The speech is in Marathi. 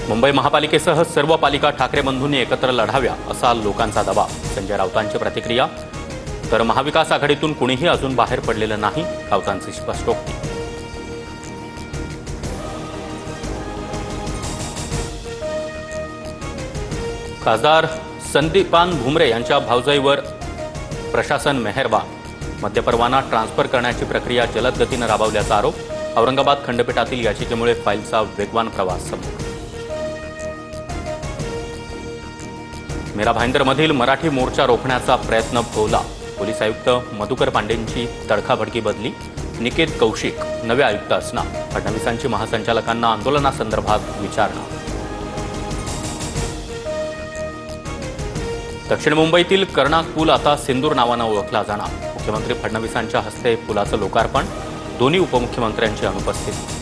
मुंबई महापालिकेसह सर्व पालिका ठाकरे बंधूंनी एकत्र लढाव्या असा लोकांचा दबाव. संजय राऊतांची प्रतिक्रिया. तर महाविकास आघाडीतून कुणीही अजून बाहेर पडलेलं नाही, राऊतांची स्पष्टोक्ती. खासदार संदीपान भुमरे यांच्या भावजाईवर प्रशासन मेहरबान. मद्यपरवाना ट्रान्सफर करण्याची प्रक्रिया जलद गतीनं राबवल्याचा आरोप. औरंगाबाद खंडपीठातील याचिकेमुळे फाईलचा वेगवान प्रवास समोर. मीरा भाईंदरमधील मराठी मोर्चा रोखण्याचा प्रयत्न भोवला. पोलीस आयुक्त मधुकर पांडेंची तडकाफडकी बदली. निकेत कौशिक नवे आयुक्त असणार. फडणवीसांची महासंचालकांना आंदोलनासंदर्भात विचारणा. दक्षिण मुंबईतील कर्णाक पूल आता सिंदूर नावानं ओळखला जाणार. मुख्यमंत्री फडणवीसांच्या हस्ते पुलाचं लोकार्पण. दोन्ही उपमुख्यमंत्र्यांची अनुपस्थिती.